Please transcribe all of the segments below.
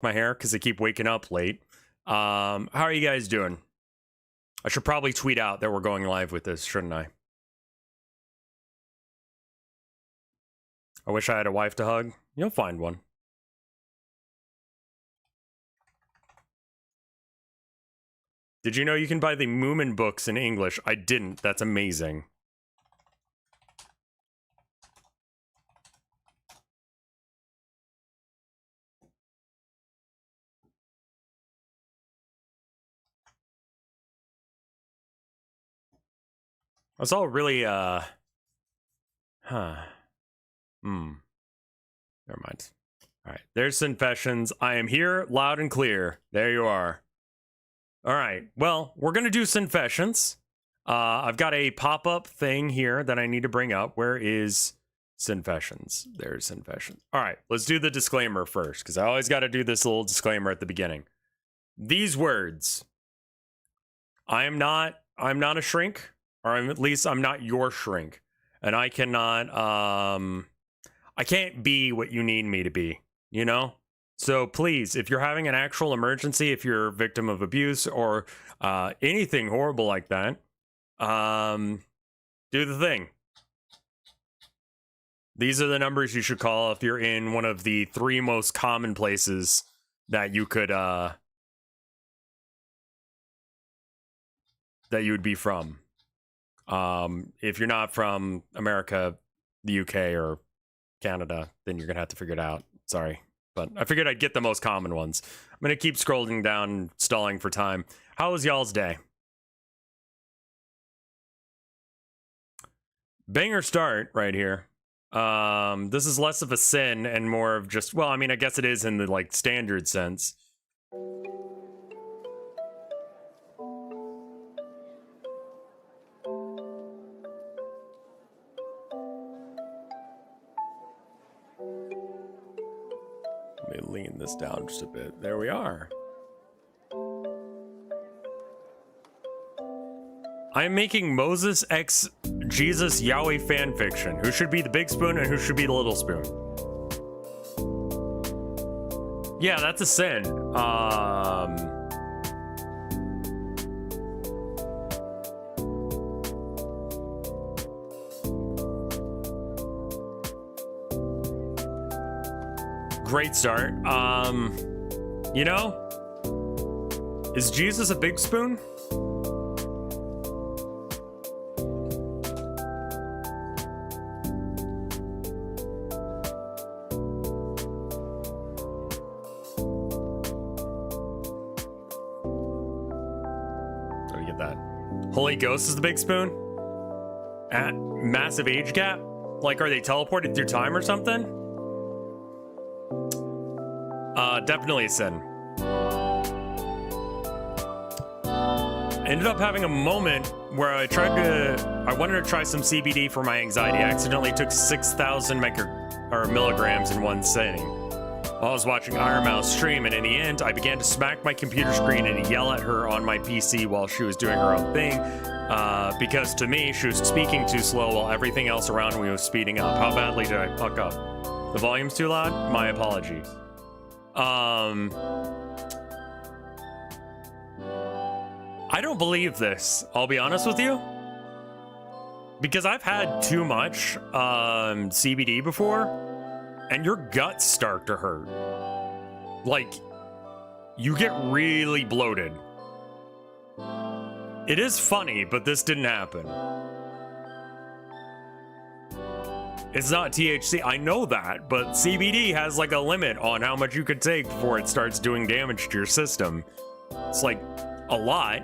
my hair because I keep waking up late. How are you guys doing? I should probably tweet out that we're going live with this, shouldn't I? I wish I had a wife to hug. You'll find one. Did you know you can buy the Moomin books in English? I didn't. That's amazing. It's all really, Never mind. All right, there's Sinfessions. I am here, loud and clear. There you are. All right, well, we're gonna do Sinfessions. I've got a pop-up thing here that I need to bring up. Where is Sinfessions? There's Sinfessions. All right, let's do the disclaimer first, because I always got to do this little disclaimer at the beginning. These words. I'm not a shrink, or at least I'm not your shrink, and I cannot. I can't be what you need me to be. You know. So please, if you're having an actual emergency, if you're a victim of abuse or anything horrible like that, do the thing. These are the numbers you should call if you're in one of the 3 most common places that you could that you would be from. If you're not from America, the UK, or Canada, then you're gonna have to figure it out. Sorry. But I figured I'd get the most common ones. I'm going to keep scrolling down, stalling for time. How was y'all's day? Banger start right here. This is less of a sin and more of just, well, I mean, I guess it is in the, like, standard sense. Let me lean this down just a bit. There we are. I am making Moses x Jesus Yahweh fanfiction. Who should be the big spoon and who should be the little spoon? Yeah, that's a sin. Great start. You know, is Jesus a big spoon? Let me get that. Holy Ghost is the big spoon? At massive age gap? Like, are they teleported through time or something? Definitely a sin. Ended up having a moment where I wanted to try some CBD for my anxiety. I accidentally took 6,000 milligrams in one sitting. While I was watching Iron Mouse stream, and in the end, I began to smack my computer screen and yell at her on my PC while she was doing her own thing. Because to me, she was speaking too slow while everything else around me was speeding up. How badly did I fuck up? The volume's too loud? My apologies. I don't believe this, I'll be honest with you. Because I've had too much CBD before, and your guts start to hurt. Like, you get really bloated. It is funny, but this didn't happen. It's not THC, I know that, but CBD has like a limit on how much you could take before it starts doing damage to your system. It's like a lot.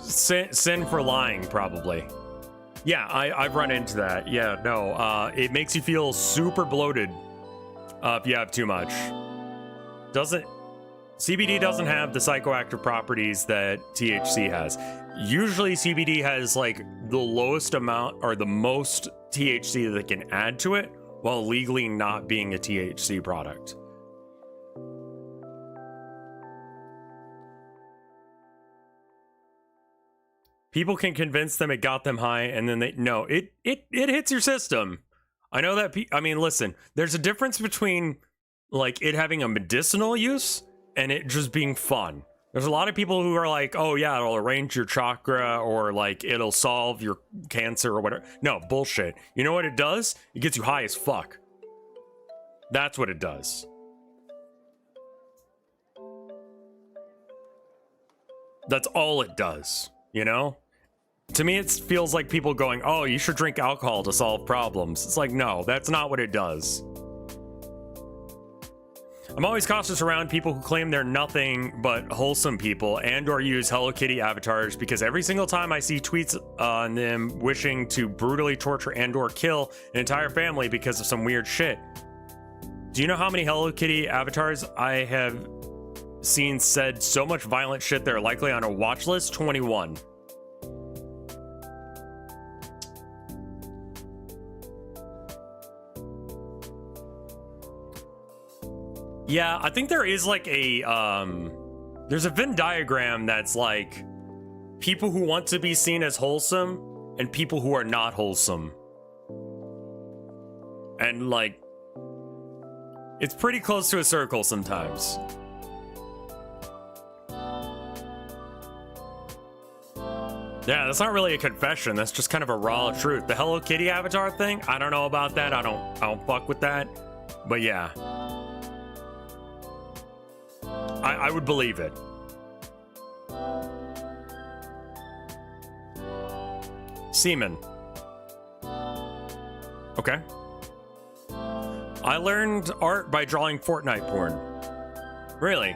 Sin for lying, probably. Yeah, I've run into that. Yeah, no, it makes you feel super bloated if you have too much. CBD doesn't have the psychoactive properties that THC has. Usually CBD has like the lowest amount or the most THC that it can add to it while legally not being a THC product. People can convince them it got them high and then it hits your system. I know that, I mean, listen, there's a difference between, like, it having a medicinal use and it just being fun. There's a lot of people who are like, oh yeah, it'll arrange your chakra, or like it'll solve your cancer or whatever. No, bullshit. You know what it does? It gets you high as fuck. That's what it does. That's all it does, you know? To me, it feels like people going, oh, you should drink alcohol to solve problems. It's like, no, that's not what it does. I'm always cautious around people who claim they're nothing but wholesome people and or use Hello Kitty avatars, because every single time I see tweets on them wishing to brutally torture and or kill an entire family because of some weird shit. Do you know how many Hello Kitty avatars I have seen said so much violent shit they're likely on a watch list? 21. Yeah, I think there is like a, there's a Venn diagram that's like people who want to be seen as wholesome and people who are not wholesome. And like, it's pretty close to a circle sometimes. Yeah, that's not really a confession. That's just kind of a raw truth. The Hello Kitty avatar thing, I don't know about that. I don't fuck with that. But yeah. I would believe it. Semen. Okay. I learned art by drawing Fortnite porn. Really?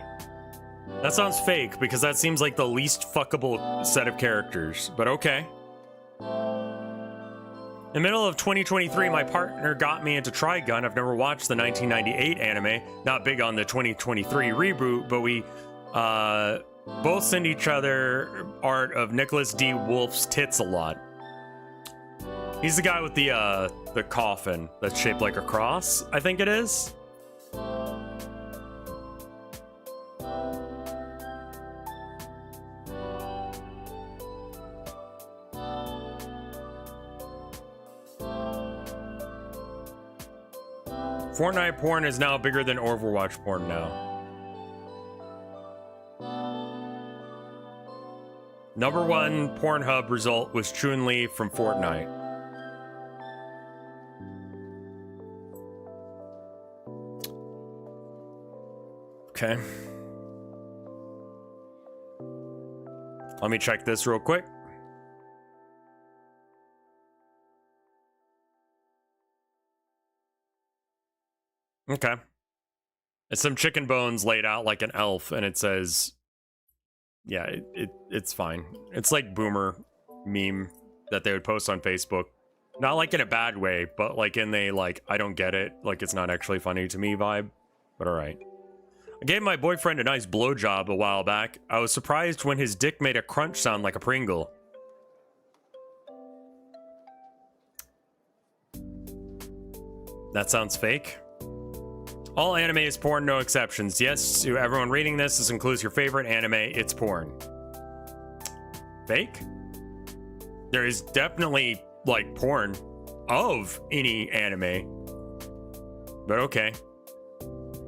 That sounds fake, because that seems like the least fuckable set of characters, but okay. In the middle of 2023, my partner got me into Trigun. I've never watched the 1998 anime, not big on the 2023 reboot, but we both send each other art of Nicholas D. Wolf's tits a lot. He's the guy with the coffin that's shaped like a cross, I think it is. Fortnite porn is now bigger than Overwatch porn now. #1 Pornhub result was Chun-Li from Fortnite. Okay. Let me check this real quick. Okay. It's some chicken bones laid out like an elf, and it says, yeah, it's fine. It's like boomer meme that they would post on Facebook. Not like in a bad way, but like in a, like, I don't get it, like it's not actually funny to me vibe. But alright. I gave my boyfriend a nice blowjob a while back. I was surprised when his dick made a crunch sound like a Pringle. That sounds fake. All anime is porn, no exceptions. Yes, to everyone reading this includes your favorite anime, it's porn. Fake? There is definitely, like, porn of any anime. But okay.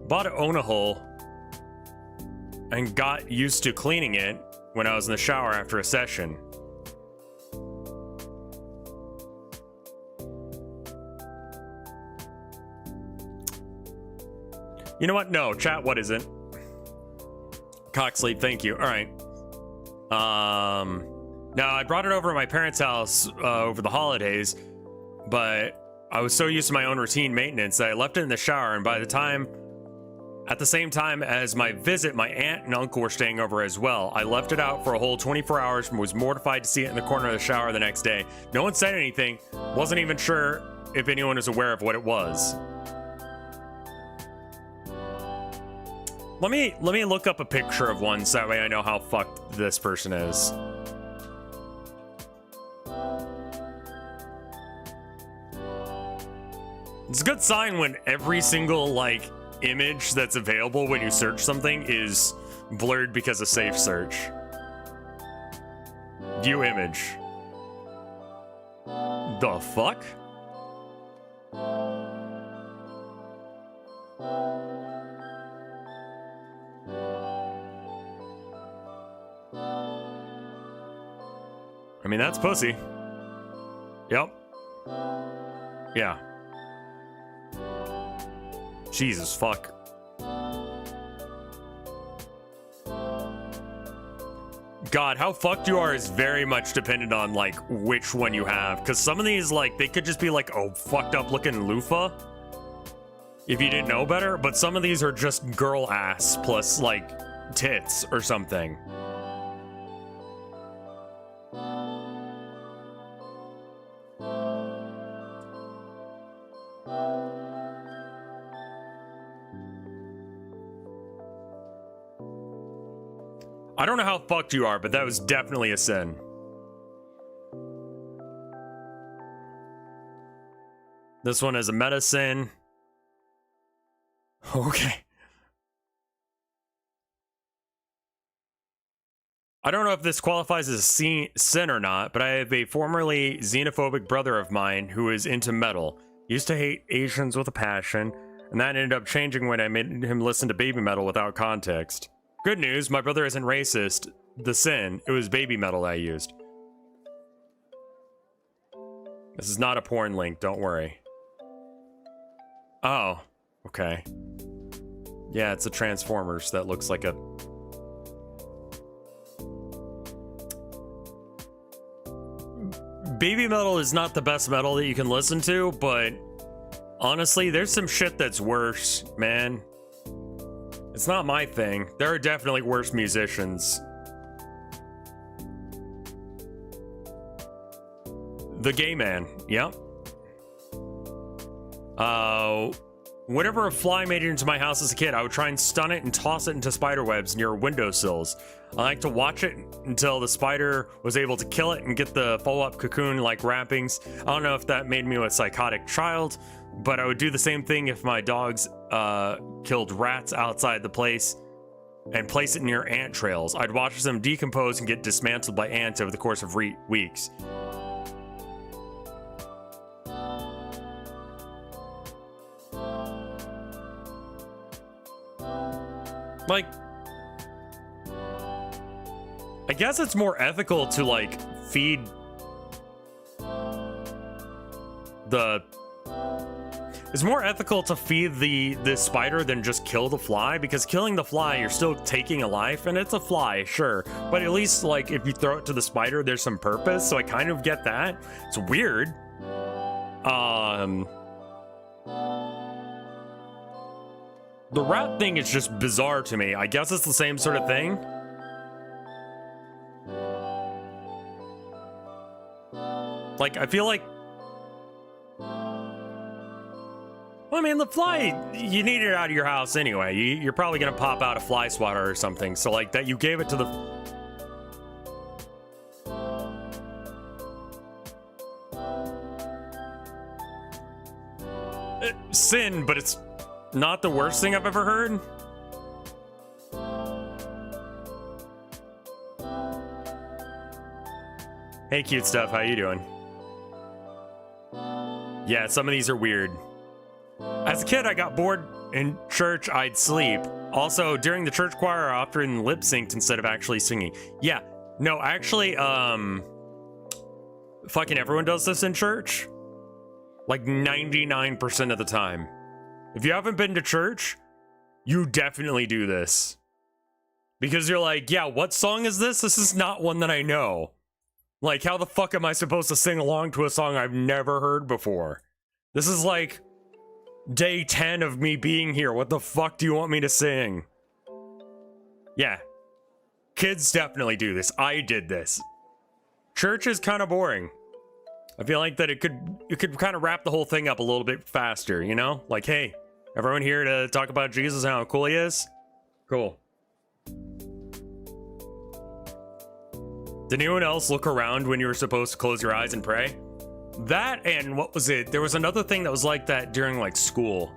Bought an Onahole and got used to cleaning it when I was in the shower after a session. You know what? No, chat, what is it? Cock sleep, thank you. All right. Now, I brought it over to my parents' house over the holidays, but I was so used to my own routine maintenance that I left it in the shower, and by the time, at the same time as my visit, my aunt and uncle were staying over as well. I left it out for a whole 24 hours and was mortified to see it in the corner of the shower the next day. No one said anything, wasn't even sure if anyone was aware of what it was. Let me look up a picture of one so that way I know how fucked this person is. It's a good sign when every single, like, image that's available when you search something is blurred because of safe search. View image. The fuck? mean, that's pussy. Yep. Yeah. Jesus fuck. God, how fucked you are is very much dependent on, like, which one you have. Because some of these, like, they could just be like, oh, fucked up looking loofah. If you didn't know better. But some of these are just girl ass plus, like, tits or something. I don't know how fucked you are, but that was definitely a sin. This one is a meta sin. Okay. I don't know if this qualifies as a sin or not, but I have a formerly xenophobic brother of mine who is into metal. He used to hate Asians with a passion, and that ended up changing when I made him listen to baby metal without context. Good news, my brother isn't racist. The sin, it was baby metal I used. This is not a porn link, don't worry. Oh, okay. Yeah, it's a Transformers that looks like a... Baby metal is not the best metal that you can listen to, but honestly, there's some shit that's worse, man. It's not my thing. There are definitely worse musicians. The Gay Man, yep. Whenever a fly made it into my house as a kid, I would try and stun it and toss it into spider webs near windowsills. I like to watch it until the spider was able to kill it and get the follow-up cocoon-like wrappings. I don't know if that made me a psychotic child, but I would do the same thing if my dogs killed rats outside the place and place it near ant trails. I'd watch them decompose and get dismantled by ants over the course of weeks. Like, I guess it's more ethical to, like, feed the... It's more ethical to feed the spider than just kill the fly, because killing the fly, you're still taking a life, and it's a fly, sure. But at least, like, if you throw it to the spider, there's some purpose, so I kind of get that. It's weird. The rat thing is just bizarre to me. I guess it's the same sort of thing. Like, I feel like... Well, I mean, the fly, you need it out of your house anyway. You're probably gonna pop out a fly swatter or something. So, like, that you gave it to the... Sin, but it's not the worst thing I've ever heard. Hey, cute stuff, how you doing? Yeah, some of these are weird. As a kid, I got bored in church, I'd sleep. Also, during the church choir, I often lip synced instead of actually singing. Yeah, no, actually, fucking everyone does this in church. Like 99% of the time. If you haven't been to church, you definitely do this. Because you're like, yeah, what song is this? This is not one that I know. Like, how the fuck am I supposed to sing along to a song I've never heard before? This is like day 10 of me being here. What the fuck do you want me to sing? Yeah. Kids definitely do this. I did this. Church is kind of boring. I feel like that it could kind of wrap the whole thing up a little bit faster, you know? Like, hey, everyone here to talk about Jesus and how cool he is? Cool. Did anyone else look around when you were supposed to close your eyes and pray? That, and what was it? There was another thing that was like that during, like, school.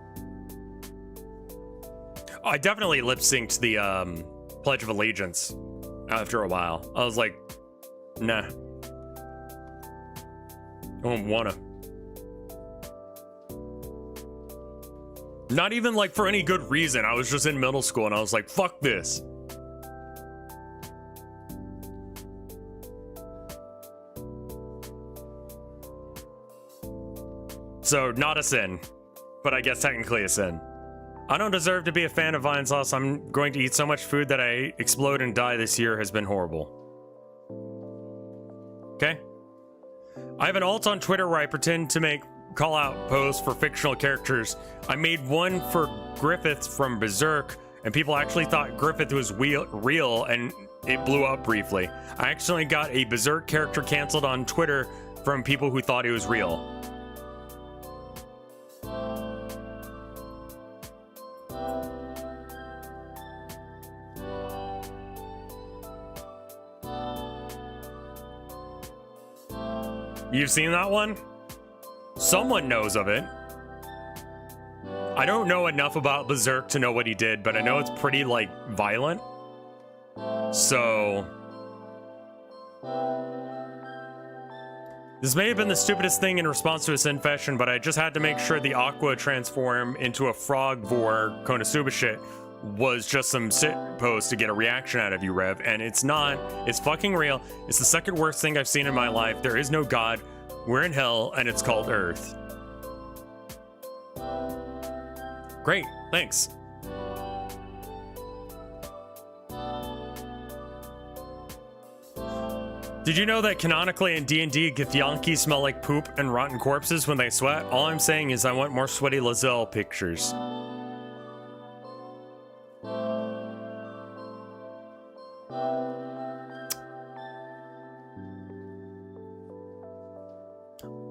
I definitely lip-synced the Pledge of Allegiance after a while. I was like, nah. I don't wanna. Not even like for any good reason. I was just in middle school and I was like, fuck this. So not a sin, but I guess technically a sin. I don't deserve to be a fan of vine sauce. I'm going to eat so much food that I explode and die this year has been horrible. Okay. I have an alt on Twitter where I pretend to make call-out posts for fictional characters. I made one for Griffith from Berserk, and people actually thought Griffith was real, and it blew up briefly. I accidentally got a Berserk character canceled on Twitter from people who thought it was real. You've seen that one? Someone knows of it. I don't know enough about Berserk to know what he did, but I know it's pretty, like, violent. So... this may have been the stupidest thing in response to a Sinfession, but I just had to make sure the Aqua transform into a frog vor Konosuba shit was just some sit post to get a reaction out of you, Rev, and it's not. It's fucking real. It's the second worst thing I've seen in my life. There is no God. We're in hell, and it's called Earth. Great, thanks. Did you know that canonically in D&D, Githyanki smell like poop and rotten corpses when they sweat? All I'm saying is I want more sweaty Lizelle pictures.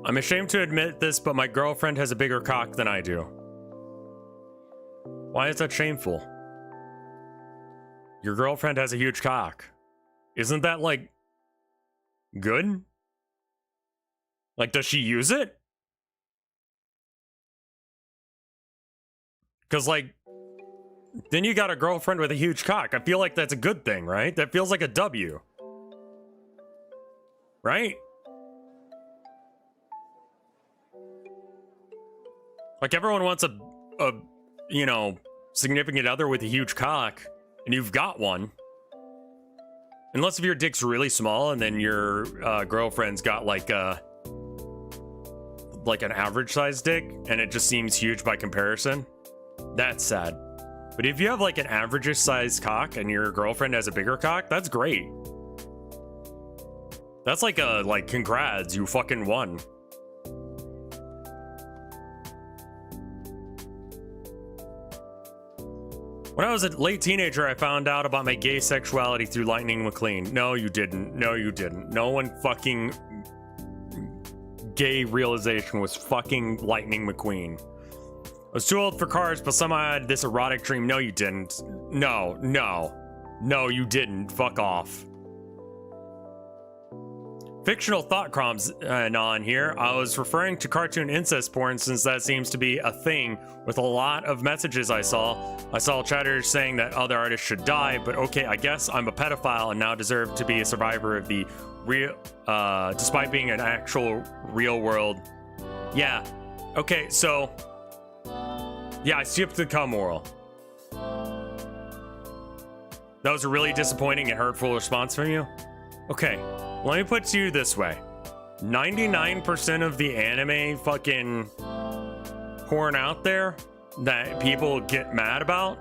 I'm ashamed to admit this, but my girlfriend has a bigger cock than I do. Why is that shameful? Your girlfriend has a huge cock. Isn't that, like, good? Like, does she use it? Because, like, then you got a girlfriend with a huge cock. I feel like that's a good thing, right? That feels like a W. Right? Like, everyone wants a you know, significant other with a huge cock, and you've got one. Unless if your dick's really small and then your girlfriend's got like an average sized dick and it just seems huge by comparison. That's sad. But if you have like an average sized cock and your girlfriend has a bigger cock, that's great. That's like congrats, you fucking won. When I was a late teenager, I found out about my gay sexuality through Lightning McQueen. No, you didn't. No, you didn't. No one fucking gay realization was fucking Lightning McQueen. I was too old for cars, but somehow I had this erotic dream. No, you didn't. No, no. No, you didn't. Fuck off. Fictional thought crumbs on here. I was referring to cartoon incest porn since that seems to be a thing with a lot of messages I saw. I saw chatters saying that other artists should die, but okay, I guess I'm a pedophile and now deserve to be a survivor of the real, despite being an actual real world. Yeah. Okay, so, yeah, I skipped the cum oral. That was a really disappointing and hurtful response from you. Okay. Let me put it to you this way. 99% of the anime fucking porn out there that people get mad about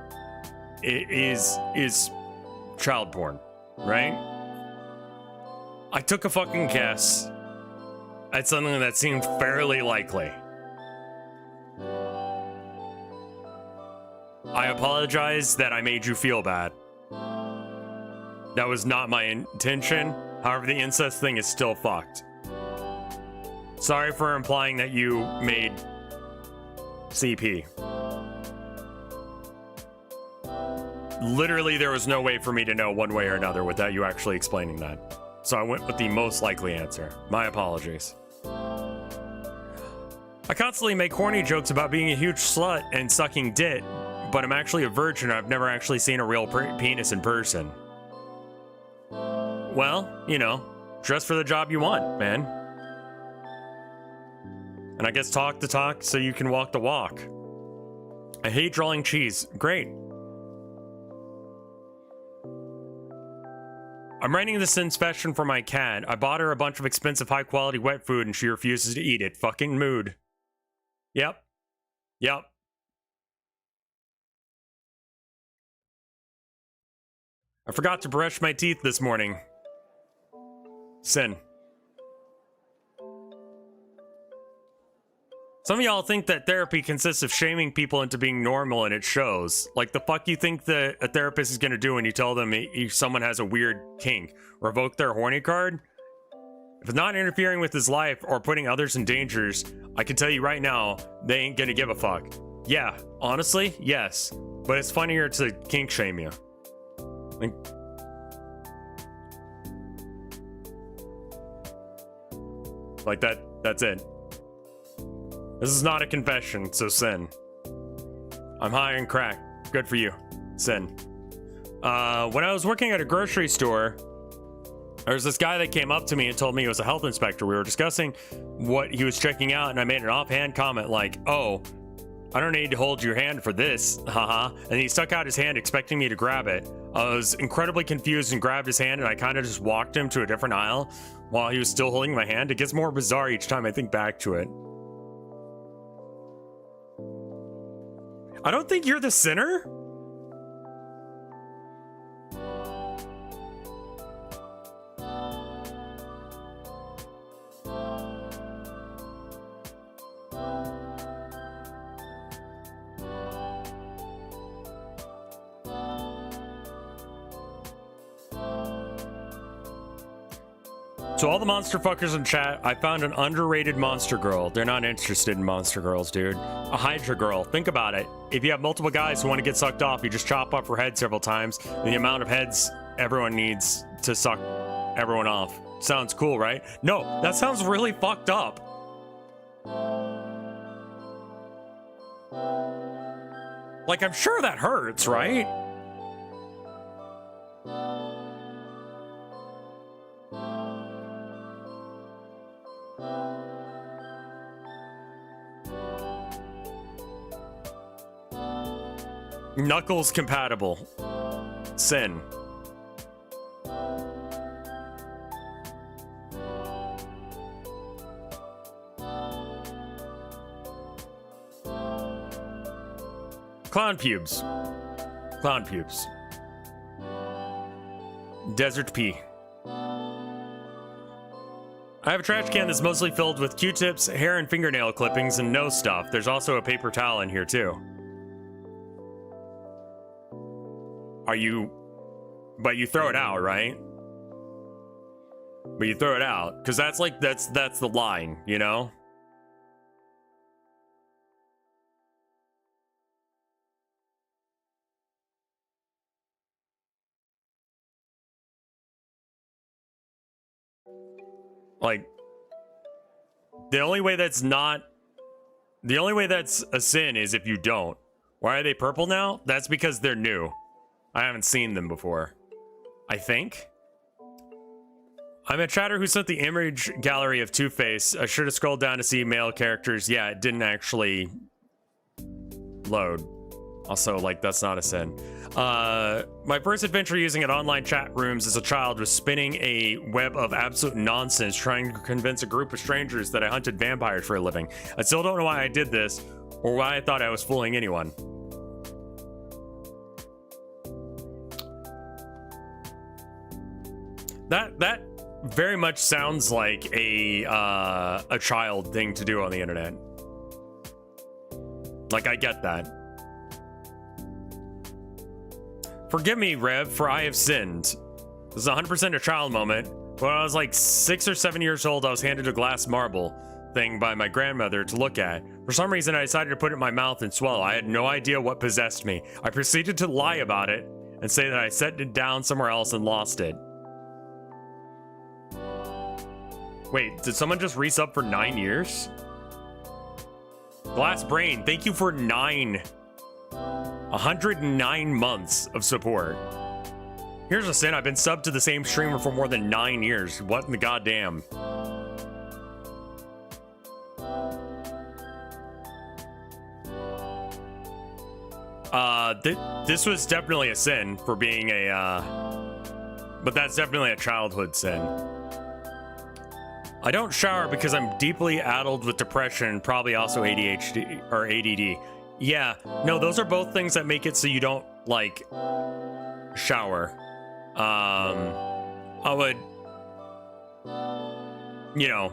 is child porn, right? I took a fucking guess at something that seemed fairly likely. I apologize that I made you feel bad. That was not my intention. However, the incest thing is still fucked. Sorry for implying that you made CP. Literally, there was no way for me to know one way or another without you actually explaining that. So I went with the most likely answer. My apologies. I constantly make horny jokes about being a huge slut and sucking dick, but I'm actually a virgin. I've never actually seen a real penis in person. Well, you know, dress for the job you want, man. And I guess talk the talk so you can walk the walk. I hate drawing cheese. Great. I'm writing this inspection for my cat. I bought her a bunch of expensive high-quality wet food and she refuses to eat it. Fucking mood. Yep. Yep. I forgot to brush my teeth this morning. Sin. Some of y'all think that therapy consists of shaming people into being normal, and it shows. Like, the fuck you think that a therapist is gonna do when you tell them someone has a weird kink? Revoke their horny card? If it's not interfering with his life or putting others in dangers, I can tell you right now, they ain't gonna give a fuck. Yeah, honestly, yes. But it's funnier to kink shame you. Like that's it. This is not a confession, so sin. I'm high on crack. Good for you. Sin. When I was working at a grocery store, there was this guy that came up to me and told me he was a health inspector. We were discussing what he was checking out, and I made an offhand comment like, "Oh, I don't need to hold your hand for this, haha." And he stuck out his hand expecting me to grab it. I was incredibly confused and grabbed his hand, and I kind of just walked him to a different aisle while he was still holding my hand. It gets more bizarre each time I think back to it. I don't think you're the sinner. To all the monster fuckers in chat, I found an underrated monster girl. They're not interested in monster girls, dude. A Hydra girl. Think about it. If you have multiple guys who want to get sucked off, you just chop off her head several times. And the amount of heads everyone needs to suck everyone off. Sounds cool, right? No, that sounds really fucked up. Like, I'm sure that hurts, right? Knuckles compatible. Sin. Clown pubes. Clown pubes. Desert pea. I have a trash can that's mostly filled with Q-tips, hair and fingernail clippings, and nose stuff. There's also a paper towel in here too. But you throw it out, right? But you throw it out, because that's like, that's the line, you know? Like, the only way that's a sin is if you don't. Why are they purple now? That's because they're new. I haven't seen them before. I think. I'm a chatter who sent the image gallery of Two-Face. I should have scrolled down to see male characters. Yeah, it didn't actually load. Also, like, that's not a sin. My first adventure using it online chat rooms as a child was spinning a web of absolute nonsense trying to convince a group of strangers that I hunted vampires for a living. I still don't know why I did this or why I thought I was fooling anyone. That very much sounds like a child thing to do on the internet. Like, I get that. Forgive me, Rev, for I have sinned. This is 100% a child moment. When I was like 6 or 7 years old, I was handed a glass marble thing by my grandmother to look at. For some reason, I decided to put it in my mouth and swallow. I had no idea what possessed me. I proceeded to lie about it and say that I set it down somewhere else and lost it. Wait, did someone just resub for 9 years? Glass Brain, thank you for 109 months of support. Here's a sin, I've been subbed to the same streamer for more than 9 years. What in the goddamn? This was definitely a sin for being a, but that's definitely a childhood sin. I don't shower because I'm deeply addled with depression, probably also ADHD or ADD. Yeah, no, those are both things that make it so you don't, like, shower. I would, you know,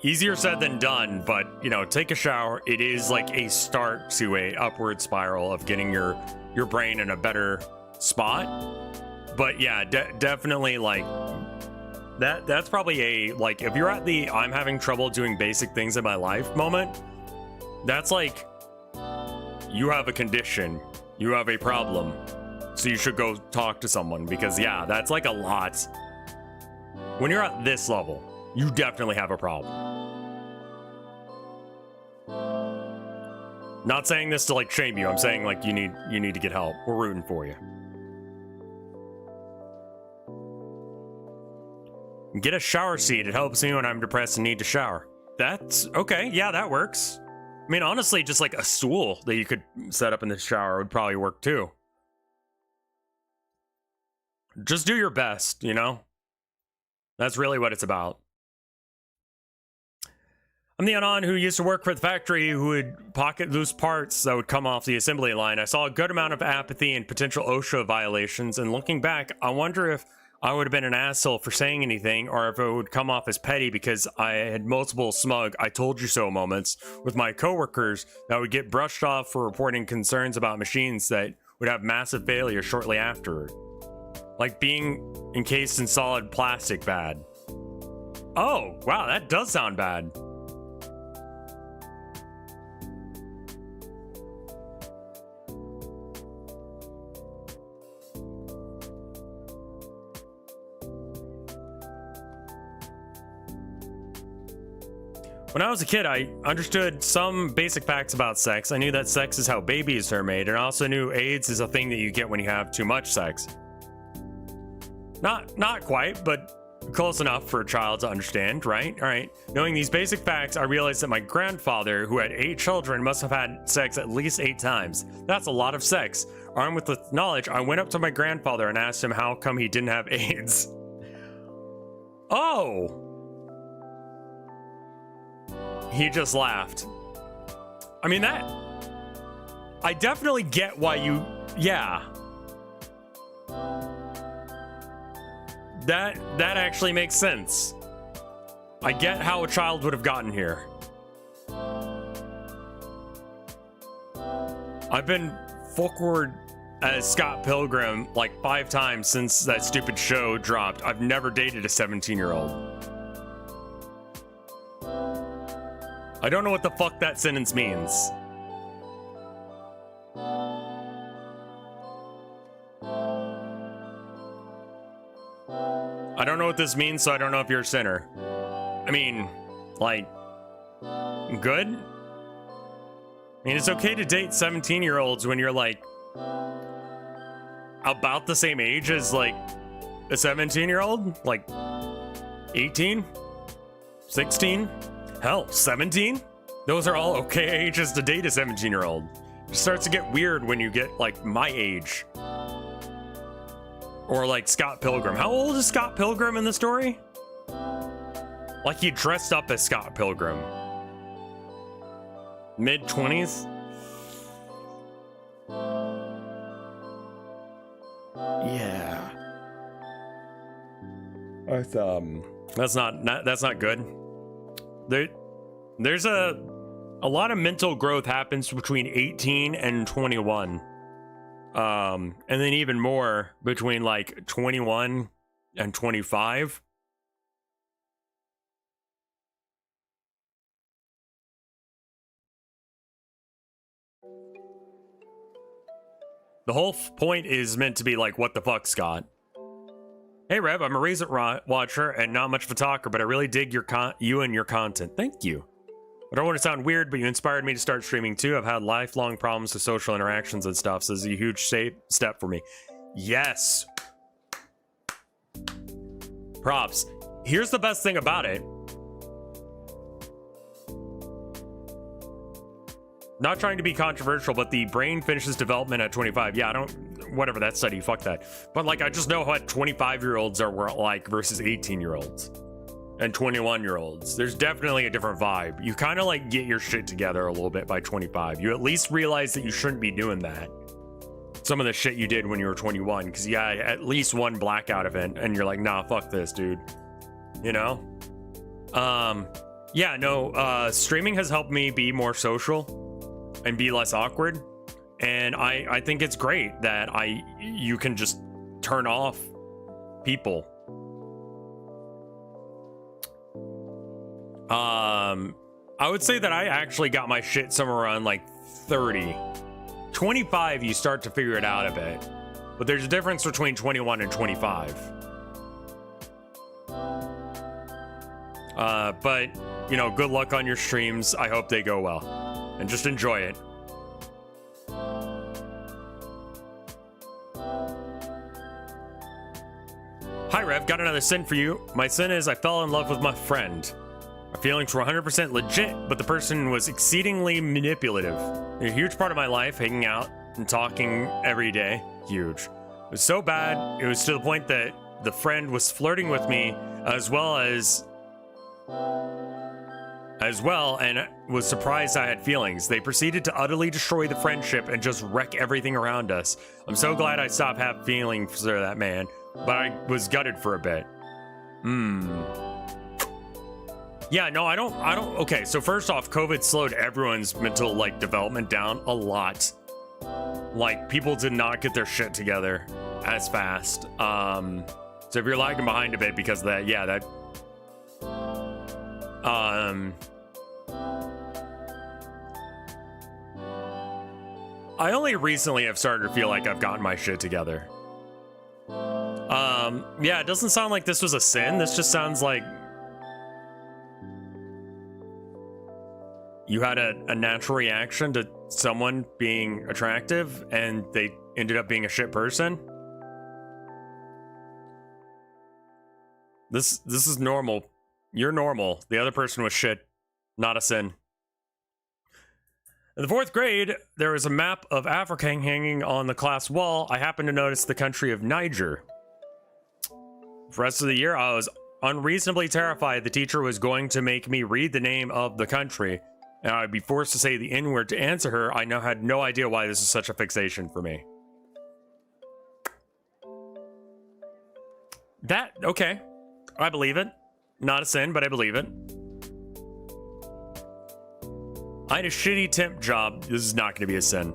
easier said than done, but, you know, take a shower. It is like a start to a upward spiral of getting your brain in a better spot. But yeah, definitely, like, that's probably a, like, if you're at the I'm having trouble doing basic things in my life moment, that's like, you have a condition, you have a problem, so you should go talk to someone, because yeah, that's like a lot. When you're at this level, you definitely have a problem. Not saying this to, like, shame you. I'm saying, like, you need to get help. We're rooting for you. Get a shower seat. It helps me when I'm depressed and need to shower. That's okay. Yeah, that works. I mean, honestly, just like a stool that you could set up in the shower would probably work too. Just do your best, you know? That's really what it's about. I'm the Anon who used to work for the factory who would pocket loose parts that would come off the assembly line. I saw a good amount of apathy and potential OSHA violations, and looking back, I wonder if I would have been an asshole for saying anything, or if it would come off as petty because I had multiple smug I told you so moments with my coworkers that would get brushed off for reporting concerns about machines that would have massive failure shortly afterward. Like being encased in solid plastic bad. Oh, wow, that does sound bad. When I was a kid, I understood some basic facts about sex. I knew that sex is how babies are made, and I also knew AIDS is a thing that you get when you have too much sex. Not quite, but close enough for a child to understand, right? All right. Knowing these basic facts, I realized that my grandfather, who had 8 children, must have had sex at least 8 times. That's a lot of sex. Armed with the knowledge, I went up to my grandfather and asked him how come he didn't have AIDS. Oh! He just laughed. I mean, I definitely get why you, yeah. That actually makes sense. I get how a child would have gotten here. I've been forward as Scott Pilgrim like 5 times since that stupid show dropped. I've never dated a 17-year-old. I don't know what the fuck that sentence means. I don't know what this means, so I don't know if you're a sinner. I mean, like, good? I mean, it's okay to date 17-year-olds when you're, like, about the same age as, like, a 17-year-old? Like, 18? 16? Hell, 17? Those are all okay ages to date a 17-year-old. It starts to get weird when you get, like, my age. Or, like, Scott Pilgrim. How old is Scott Pilgrim in the story? Like, he dressed up as Scott Pilgrim. Mid-20s? Yeah. That's not good. There's a lot of mental growth happens between 18 and 21. And then even more between like 21 and 25. The whole point is meant to be like, what the fuck, Scott? Hey, Rev, I'm a recent watcher and not much of a talker, but I really dig you and your content. Thank you. I don't want to sound weird, but you inspired me to start streaming too. I've had lifelong problems with social interactions and stuff, so this is a huge step for me. Yes. Props. Here's the best thing about it. Not trying to be controversial, but the brain finishes development at 25. Yeah, I don't, whatever that study, fuck that. But like, I just know what 25-year-olds are like versus 18-year-olds. and 21-year-olds. There's definitely a different vibe. You kind of like get your shit together a little bit by 25. You at least realize that you shouldn't be doing that. Some of the shit you did when you were 21, because you had at least one blackout event and you're like, nah, fuck this, dude. You know? Yeah, no, streaming has helped me be more social and be less awkward. And I think it's great that you can just turn off people. I would say that I actually got my shit somewhere around like 30. 25, you start to figure it out a bit. But there's a difference between 21 and 25. But, you know, good luck on your streams. I hope they go well. And just enjoy it. Hi, Rev. Got another sin for you. My sin is I fell in love with my friend. My feelings were 100% legit, but the person was exceedingly manipulative. A huge part of my life, hanging out and talking every day. Huge. It was so bad, it was to the point that the friend was flirting with me as well, and was surprised I had feelings. They proceeded to utterly destroy the friendship and just wreck everything around us. I'm so glad I stopped having feelings for that man, but I was gutted for a bit. Yeah, no, I don't. Okay, so first off, COVID slowed everyone's mental, like, development down a lot. Like, people did not get their shit together as fast. So if you're lagging behind a bit because of that, yeah, that... I only recently have started to feel like I've gotten my shit together. Yeah, it doesn't sound like this was a sin. This just sounds like you had a natural reaction to someone being attractive and they ended up being a shit person. This is normal. You're normal. The other person was shit. Not a sin. In the 4th grade, there was a map of Africa hanging on the class wall. I happened to notice the country of Niger. For the rest of the year, I was unreasonably terrified the teacher was going to make me read the name of the country, and I'd be forced to say the N-word to answer her. I now had no idea why this is such a fixation for me. Okay. I believe it. Not a sin, but I believe it. I had a shitty temp job. This is not going to be a sin.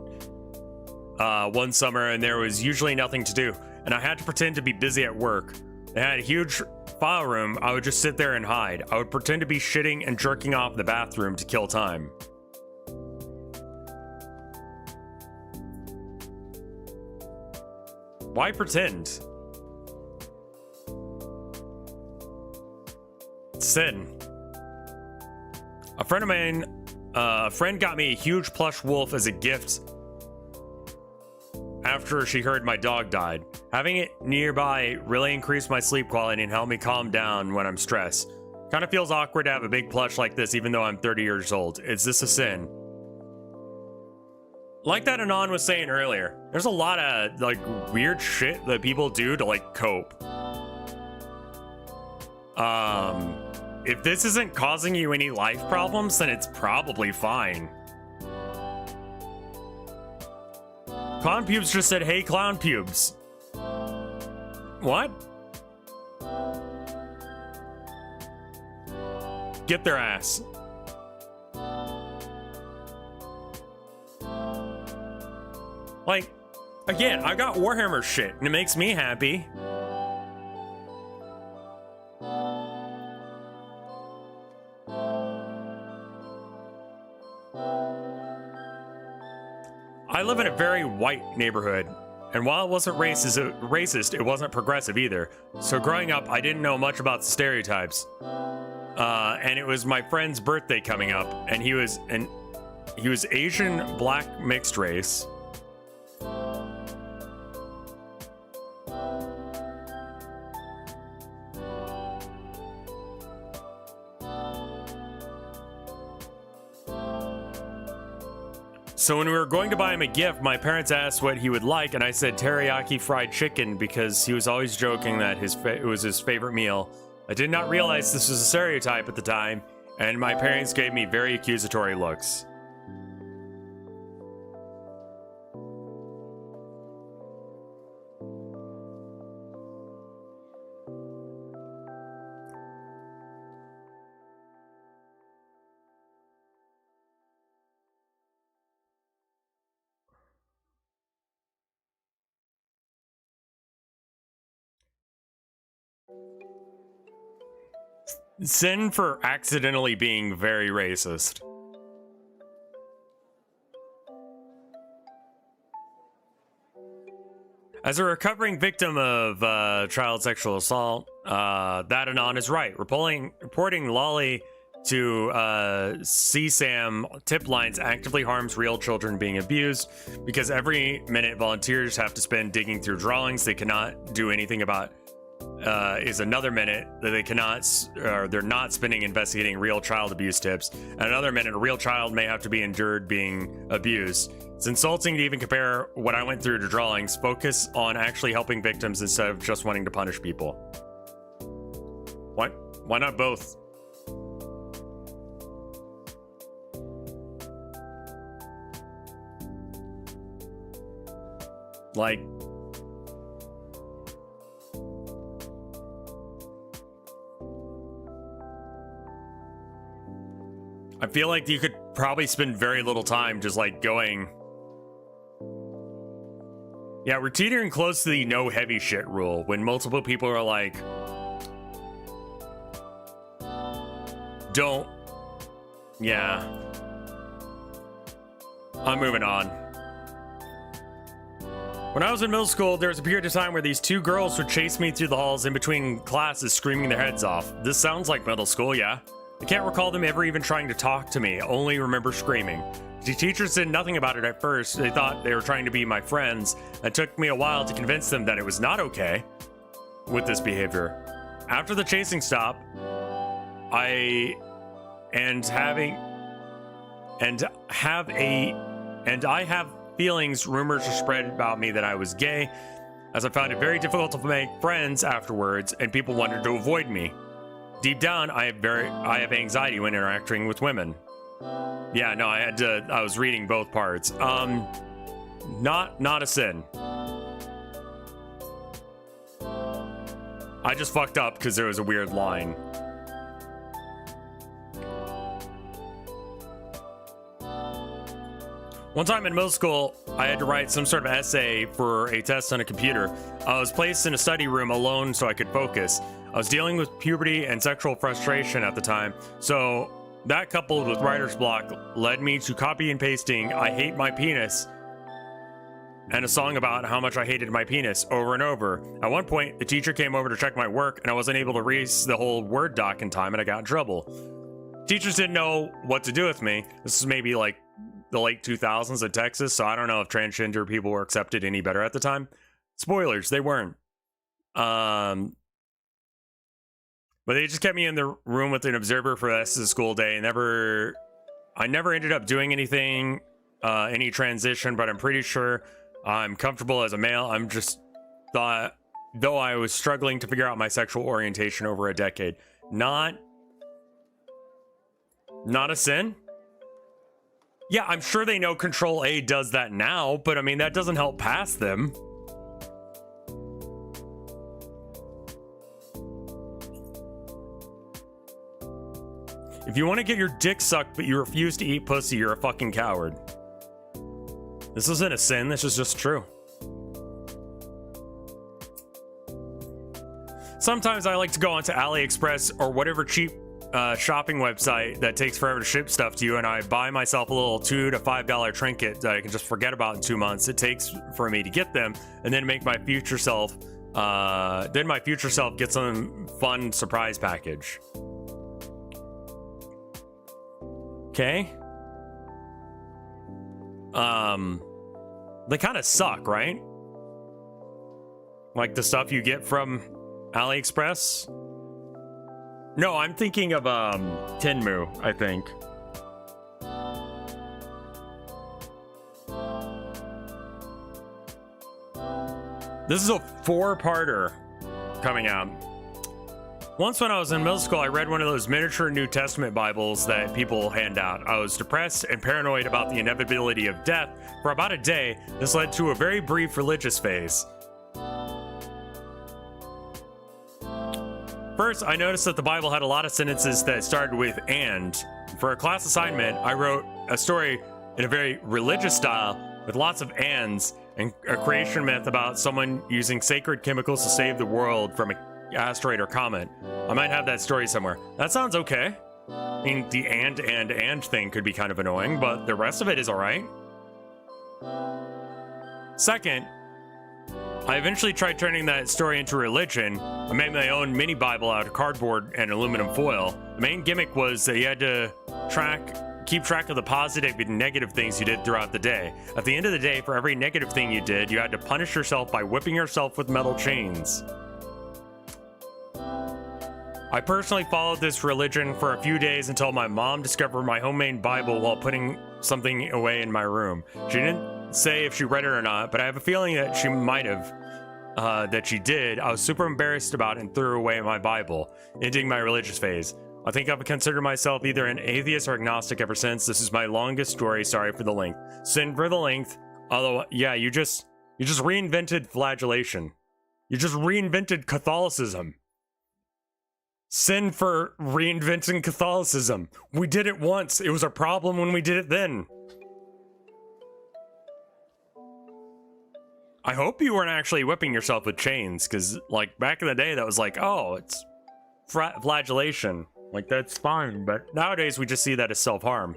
One summer, and there was usually nothing to do, and I had to pretend to be busy at work. They had a huge file room. I would just sit there and hide. I would pretend to be shitting and jerking off in the bathroom to kill time. Why pretend? Sin. A friend of mine, a friend got me a huge plush wolf as a gift after she heard my dog died. Having it nearby really increased my sleep quality and helped me calm down when I'm stressed. Kind of feels awkward to have a big plush like this even though I'm 30 years old. Is this a sin? Like that Anon was saying earlier, there's a lot of like weird shit that people do to like cope. If this isn't causing you any life problems, then it's probably fine. Clown Pubes just said, hey, Clown Pubes. What? Get their ass. Like, again, I got Warhammer shit, and it makes me happy. I live in a very white neighborhood, and while it wasn't racist, it wasn't progressive either. So growing up, I didn't know much about stereotypes. And it was my friend's birthday coming up, and he was Asian black mixed race. So when we were going to buy him a gift, my parents asked what he would like, and I said teriyaki fried chicken because he was always joking that it was his favorite meal. I did not realize this was a stereotype at the time, and my parents gave me very accusatory looks. Sin for accidentally being very racist. As a recovering victim of child sexual assault, that Anon is right. Reporting Lolly to CSAM tip lines actively harms real children being abused because every minute volunteers have to spend digging through drawings they cannot do anything about is another minute that they cannot, or they're not spending investigating real child abuse tips, and another minute a real child may have to be endured being abused. It's insulting to even compare what I went through to drawings. Focus on actually helping victims instead of just wanting to punish people. Why not both? Like, I feel like you could probably spend very little time just like going. Yeah, we're teetering close to the no heavy shit rule when multiple people are like, don't. Yeah. I'm moving on. When I was in middle school, there was a period of time where these two girls would chase me through the halls in between classes screaming their heads off. This sounds like middle school, yeah. I can't recall them ever even trying to talk to me, only remember screaming. The teachers did nothing about it at first. They thought they were trying to be my friends. It took me a while to convince them that it was not okay with this behavior. After the chasing stop, I have feelings rumors are spread about me that I was gay, as I found it very difficult to make friends afterwards, and people wanted to avoid me. Deep down, I have anxiety when interacting with women. Yeah, no, I was reading both parts. Not a sin. I just fucked up because there was a weird line. One time in middle school, I had to write some sort of essay for a test on a computer. I was placed in a study room alone so I could focus. I was dealing with puberty and sexual frustration at the time, so that coupled with writer's block led me to copy and pasting "I hate my penis" and a song about how much I hated my penis over and over. At one point, the teacher came over to check my work, and I wasn't able to read the whole Word doc in time, and I got in trouble. Teachers didn't know what to do with me. This is maybe like the late 2000s in Texas, so I don't know if transgender people were accepted any better at the time. Spoilers, they weren't. But they just kept me in the room with an observer for the rest of the school day. I never ended up doing anything, any transition, but I'm pretty sure I'm comfortable as a male. I'm just thought, though I was struggling to figure out my sexual orientation over a decade. Not a sin? Yeah, I'm sure they know Control A does that now, but I mean, that doesn't help pass them. If you want to get your dick sucked but you refuse to eat pussy, you're a fucking coward. This isn't a sin, this is just true. Sometimes I like to go onto AliExpress or whatever cheap shopping website that takes forever to ship stuff to you, and I buy myself a little $2 to $5 trinket that I can just forget about in 2 months. It takes for me to get them, and then make my future self get some fun surprise package. Okay. They kind of suck, right? Like the stuff you get from AliExpress. No, I'm thinking of Tenmu, I think. This is a 4-parter coming out. Once when I was in middle school, I read one of those miniature New Testament Bibles that people hand out. I was depressed and paranoid about the inevitability of death for about a day. This led to a very brief religious phase. First, I noticed that the Bible had a lot of sentences that started with "and." For a class assignment, I wrote a story in a very religious style with lots of "ands" and a creation myth about someone using sacred chemicals to save the world from an asteroid or comet. I might have that story somewhere. That sounds okay. I mean, the and thing could be kind of annoying, but the rest of it is alright. Second, I eventually tried turning that story into religion. I made my own mini Bible out of cardboard and aluminum foil. The main gimmick was that you had to keep track of the positive and negative things you did throughout the day. At the end of the day, for every negative thing you did, you had to punish yourself by whipping yourself with metal chains. I personally followed this religion for a few days until my mom discovered my homemade Bible while putting something away in my room. She didn't say if she read it or not, but I have a feeling that she might have. That she did. I was super embarrassed about it and threw away my Bible, ending my religious phase. I think I've considered myself either an atheist or agnostic ever since. This is my longest story. Sorry for the length. Sin for the length. Although, yeah, you just reinvented flagellation. You just reinvented Catholicism. Sin for reinventing Catholicism. We did it once. It was a problem when we did it then. I hope you weren't actually whipping yourself with chains, because, like, back in the day, that was like, oh, it's flagellation. Like, that's fine, but nowadays we just see that as self-harm.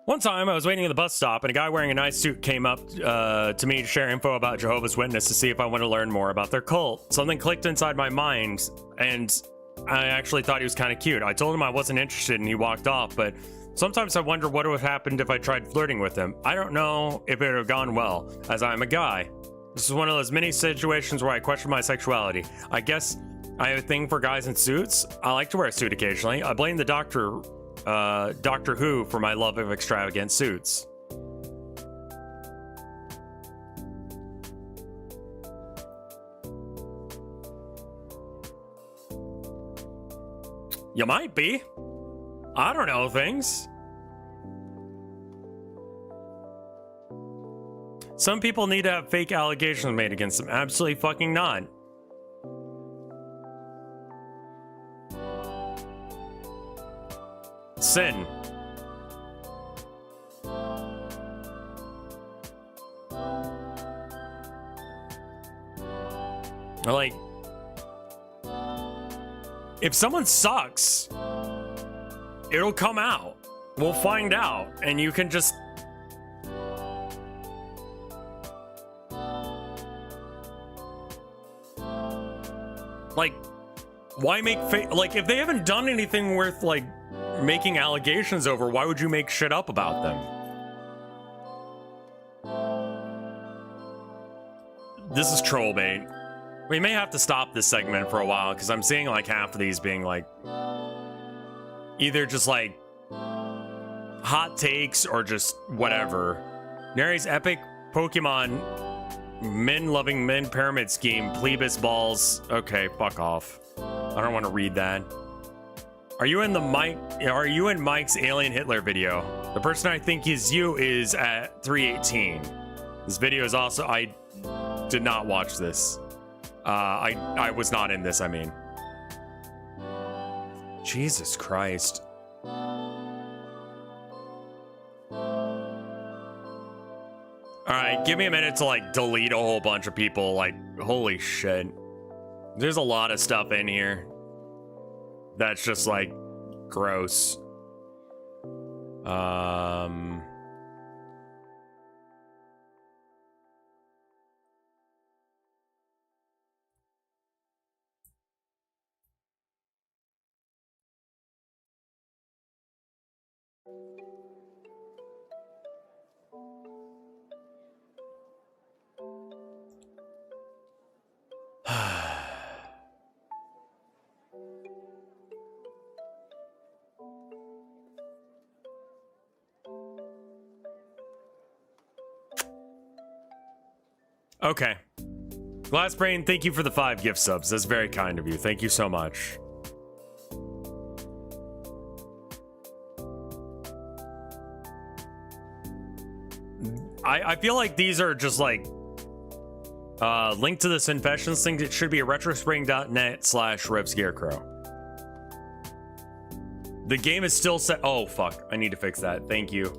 One time, I was waiting at the bus stop, and a guy wearing a nice suit came up to me to share info about Jehovah's Witness to see if I want to learn more about their cult. Something clicked inside my mind, and I actually thought he was kind of cute. I told him I wasn't interested, and he walked off, but sometimes I wonder what would have happened if I tried flirting with him. I don't know if it would have gone well, as I'm a guy. This is one of those many situations where I question my sexuality. I guess I have a thing for guys in suits. I like to wear a suit occasionally. I blame the Doctor Who for my love of extravagant suits. You might be. I don't know things. Some people need to have fake allegations made against them. Absolutely fucking not. Sin. Like, if someone sucks, it'll come out. We'll find out, and you can just... Like, why make like, if they haven't done anything worth, like, making allegations over, why would you make shit up about them? This is troll bait. We may have to stop this segment for a while, because I'm seeing, like, half of these being, like, either just, like, hot takes or just whatever. Neri's epic Pokemon men-loving men pyramid scheme, Plebis balls. Okay, fuck off. I don't want to read that. Are you in Mike's Alien Hitler video? The person I think is you is at 318. This video is also... I did not watch this. I was not in this, I mean. Jesus Christ. Alright, give me a minute to, like, delete a whole bunch of people. Like, holy shit. There's a lot of stuff in here that's just, like, gross. Okay. Glassbrain, thank you for the 5 gift subs. That's very kind of you. Thank you so much. I feel like these are just like link to the Sinfessions thing. It should be at retrospring.net/RevScarecrow. The game is still set. Oh, fuck. I need to fix that. Thank you.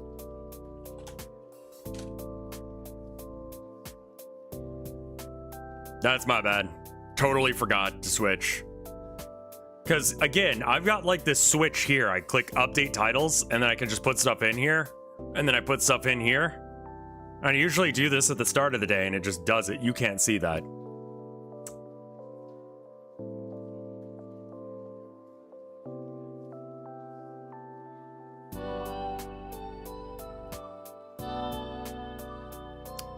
That's my bad. Totally forgot to switch. Because, again, I've got, like, this switch here. I click update titles, and then I can just put stuff in here. And then I put stuff in here. I usually do this at the start of the day, and it just does it. You can't see that.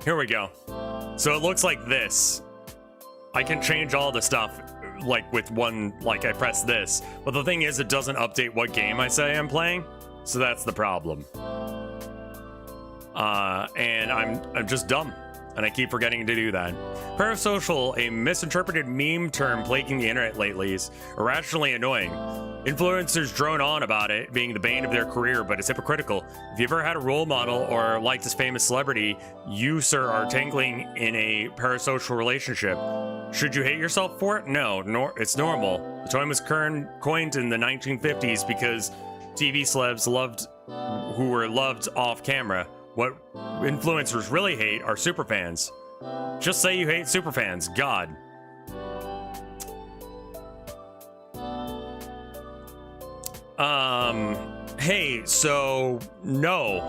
Here we go. So it looks like this. I can change all the stuff, like, with one, like, I press this. But the thing is, it doesn't update what game I say I'm playing. So that's the problem. And I'm just dumb, and I keep forgetting to do that. Parasocial, a misinterpreted meme term plaguing the internet lately, is irrationally annoying. Influencers drone on about it being the bane of their career, but it's hypocritical. If you ever had a role model or liked this famous celebrity, you, sir, are tangling in a parasocial relationship. Should you hate yourself for it? No, it's normal. The term was coined in the 1950s because TV celebs who were loved off camera. What influencers really hate are superfans. Just say you hate superfans. God. Hey, so no.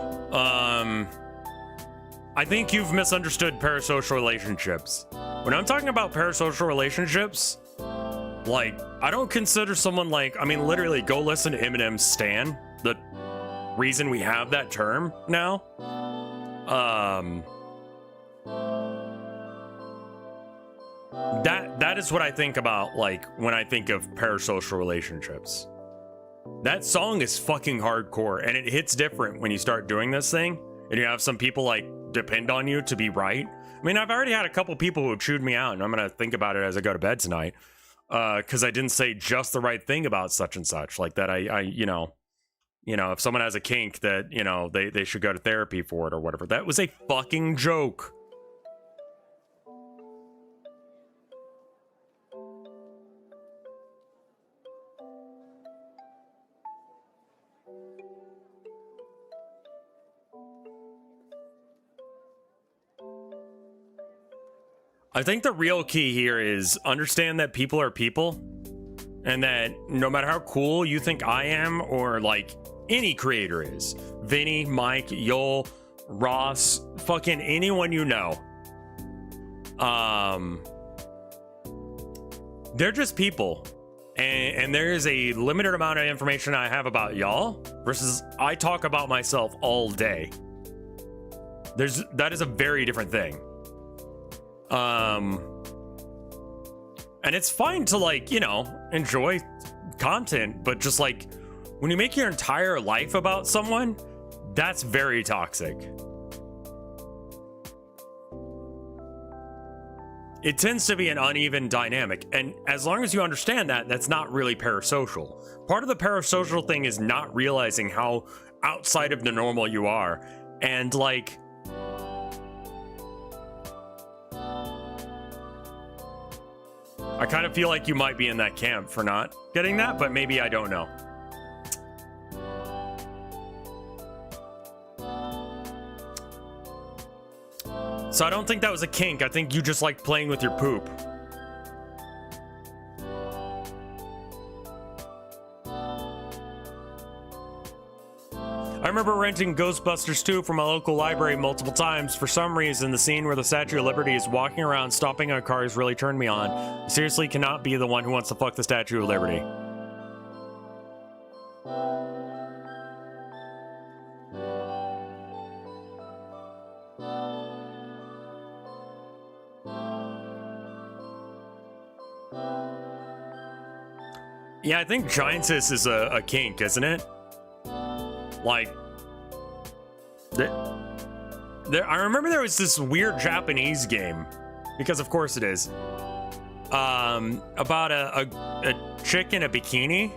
I think you've misunderstood parasocial relationships. When I'm talking about parasocial relationships, like, I don't consider someone like, I mean, literally go listen to Eminem's Stan. The reason we have that term now. That is what I think about, like, when I think of parasocial relationships. That song is fucking hardcore, and it hits different when you start doing this thing, and you have some people, like, depend on you to be right. I mean, I've already had a couple people who chewed me out, and I'm gonna think about it as I go to bed tonight, because I didn't say just the right thing about such and such, like that you know, if someone has a kink that, you know, they should go to therapy for it or whatever. That was a fucking joke. I think the real key here is understand that people are people, and that no matter how cool you think I am, or like any creator is, Vinny, Mike, Yol, Ross, fucking anyone you know, they're just people, and there is a limited amount of information I have about y'all versus I talk about myself all day. That is a very different thing. And it's fine to, like, you know, enjoy content, but just like when you make your entire life about someone, that's very toxic. It tends to be an uneven dynamic, and as long as you understand that, that's not really parasocial. Part of the parasocial thing is not realizing how outside of the normal you are, and like, I kind of feel like you might be in that camp for not getting that, but maybe I don't know. So I don't think that was a kink. I think you just like playing with your poop. I remember renting Ghostbusters 2 from a local library multiple times. For some reason, the scene where the Statue of Liberty is walking around stomping on cars really turned me on. I seriously cannot be the one who wants to fuck the Statue of Liberty. Yeah, I think Giantess is a kink, isn't it? Like, I remember there was this weird Japanese game because of course it is. About a chick in a bikini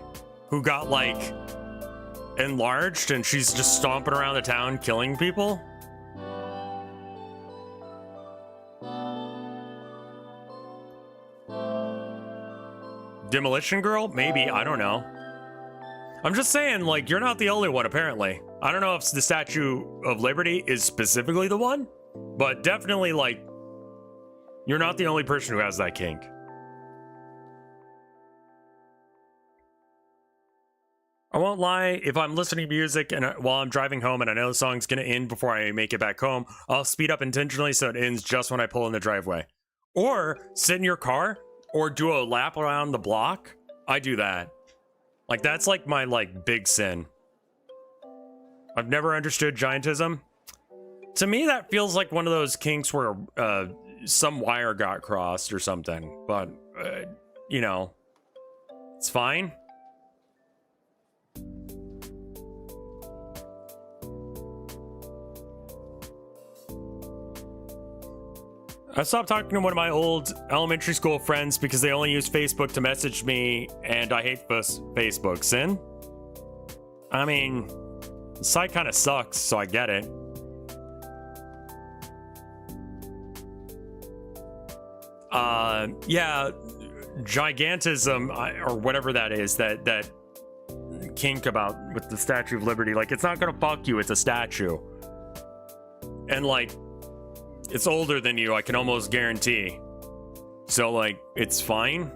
who got like enlarged and she's just stomping around the town killing people. Demolition Girl? Maybe, I don't know. I'm just saying, like, you're not the only one, apparently. I don't know if the Statue of Liberty is specifically the one, but definitely, like, you're not the only person who has that kink. I won't lie, if I'm listening to music and while I'm driving home and I know the song's gonna end before I make it back home, I'll speed up intentionally so it ends just when I pull in the driveway. Or sit in your car, or do a lap around the block. I do that. Like, that's like my, like, big sin. I've never understood giantism. To me, that feels like one of those kinks where some wire got crossed or something. But, you know, it's fine. I stopped talking to one of my old elementary school friends because they only use Facebook to message me, and I hate Facebook. Sin? I mean, the site kind of sucks, so I get it. Yeah, gigantism, or whatever that is, that kink about with the Statue of Liberty. Like, it's not gonna fuck you, it's a statue. And, like, it's older than you, I can almost guarantee. So, like, it's fine.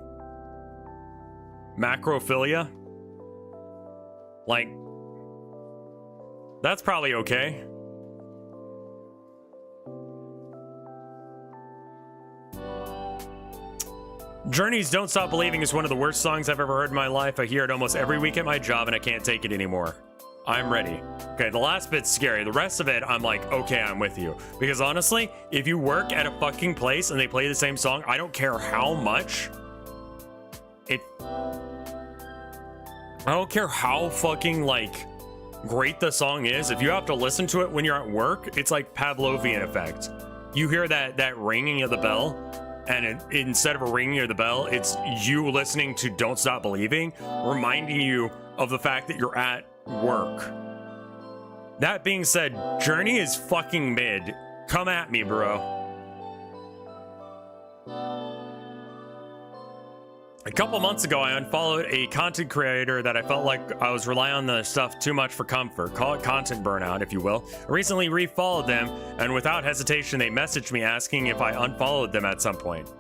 Macrophilia? Like, that's probably okay. Journey's Don't Stop Believing is one of the worst songs I've ever heard in my life. I hear it almost every week at my job and I can't take it anymore. I'm ready. Okay, the last bit's scary. The rest of it, I'm like, okay, I'm with you. Because honestly, if you work at a fucking place and they play the same song, I don't care how much. I don't care how fucking, like, great the song is. If you have to listen to it when you're at work, it's like Pavlovian effect. You hear that ringing of the bell, and instead of a ringing of the bell, it's you listening to Don't Stop Believing, reminding you of the fact that you're at work. That being said, Journey is fucking mid. Come at me, bro. A couple months ago, I unfollowed a content creator that I felt like I was relying on the stuff too much for comfort. Call it content burnout, if you will. I recently refollowed them, and without hesitation, they messaged me asking if I unfollowed them at some point.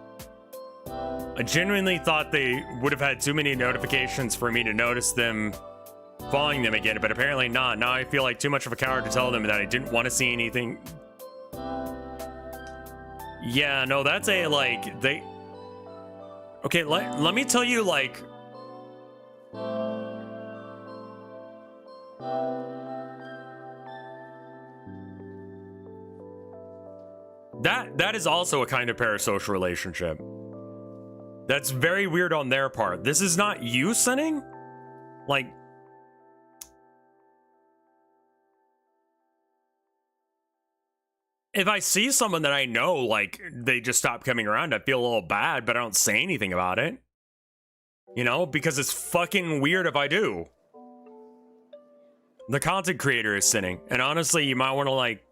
I genuinely thought they would have had too many notifications for me to notice them following them again, but apparently not. Now I feel like too much of a coward to tell them that I didn't want to see anything. Yeah, no, that's a, like, they... Okay, let me tell you, like... That is also a kind of parasocial relationship. That's very weird on their part. This is not you sinning? Like... If I see someone that I know, like, they just stop coming around, I feel a little bad, but I don't say anything about it. You know, because it's fucking weird if I do. The content creator is sinning, and honestly, you might want to, like,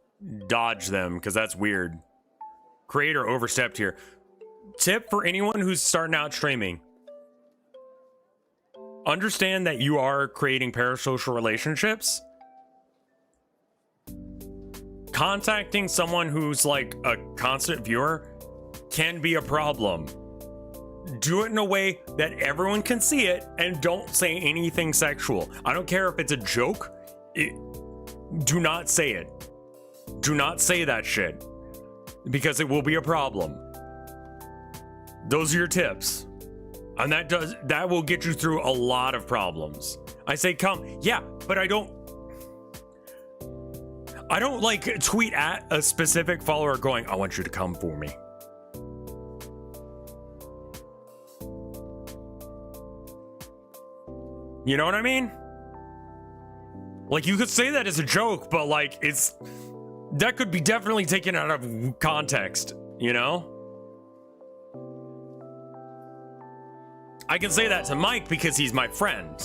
dodge them, because that's weird. Creator overstepped here. Tip for anyone who's starting out streaming. Understand that you are creating parasocial relationships. Contacting someone who's like a constant viewer can be a problem. Do it in a way that everyone can see it and don't say anything sexual. I don't care if it's a joke. Do not say it. Do not say that shit because it will be a problem. Those are your tips. And that will get you through a lot of problems. I say come, yeah, but I don't like tweet at a specific follower going, I want you to come for me. You know what I mean? Like, you could say that as a joke, but like, that could be definitely taken out of context, you know? I can say that to Mike because he's my friend,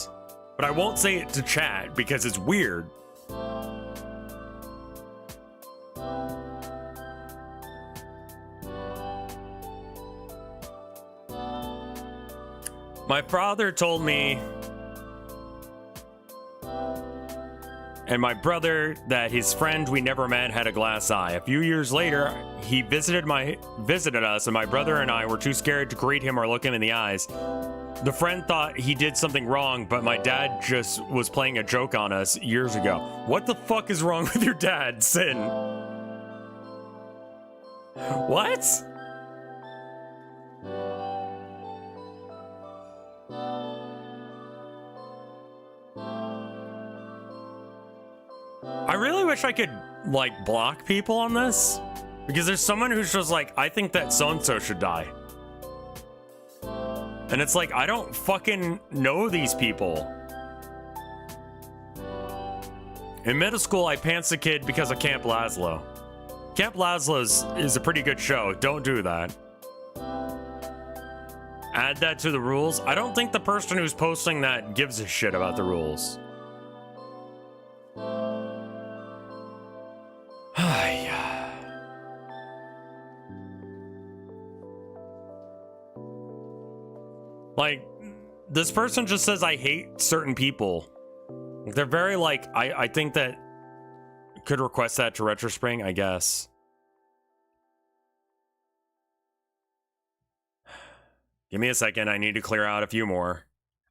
but I won't say it to Chad because it's weird. My father told me and my brother that his friend we never met had a glass eye. A few years later, he visited us, and my brother and I were too scared to greet him or look him in the eyes. The friend thought he did something wrong, but my dad just was playing a joke on us years ago. What the fuck is wrong with your dad, Sin? What? I really wish I could, like, block people on this. Because there's someone who's just like, I think that so-and-so should die. And it's like, I don't fucking know these people. In middle school, I pantsed a kid because of Camp Lazlo. Camp Lazlo is a pretty good show. Don't do that. Add that to the rules. I don't think the person who's posting that gives a shit about the rules. Like, this person just says I hate certain people. They're very like, I think that could request that to Retrospring, I guess. Give me a second, I need to clear out a few more.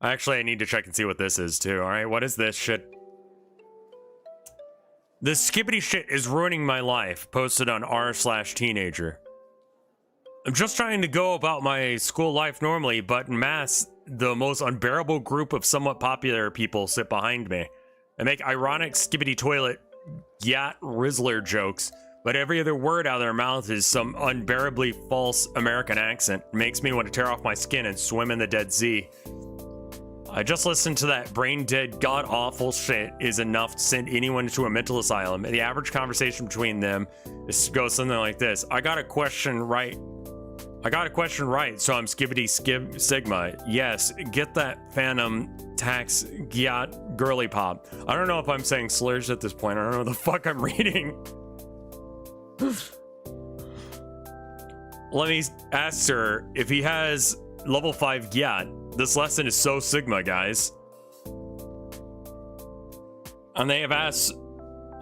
Actually, I need to check and see what this is too. Alright, what is this shit? This skibbity shit is ruining my life. Posted on r/teenager. I'm just trying to go about my school life normally, but en masse, the most unbearable group of somewhat popular people sit behind me. They make ironic skibbity toilet yacht rizzler jokes, but every other word out of their mouth is some unbearably false American accent. It makes me want to tear off my skin and swim in the Dead Sea. I just listened to that brain-dead, god-awful shit is enough to send anyone to a mental asylum, and the average conversation between them goes something like this. I got a question right, so I'm skibbity sigma. Yes, get that phantom tax gyat girly pop. I don't know if I'm saying slurs at this point. I don't know what the fuck I'm reading. Let me ask sir if he has level 5 gyat. This lesson is so sigma, guys. And they have asked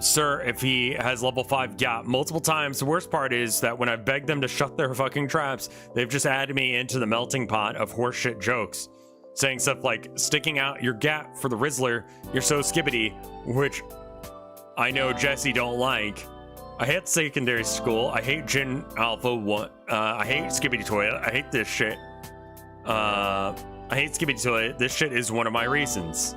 sir if he has level 5 gyat multiple times. The worst part is that when I begged them to shut their fucking traps, they've just added me into the melting pot of horseshit jokes, saying stuff like sticking out your gap for the Rizzler, you're so skibbity, which I know Jesse don't like. I hate secondary school. I hate Gen Alpha 1. I hate Skibbity Toilet. I hate this shit. I hate Skibbity Toilet. This shit is one of my reasons.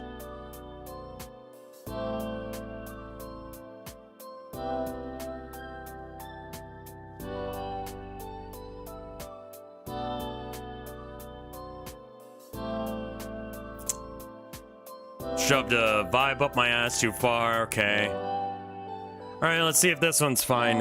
Shoved a vibe up my ass too far. Okay. Alright, let's see if this one's fine.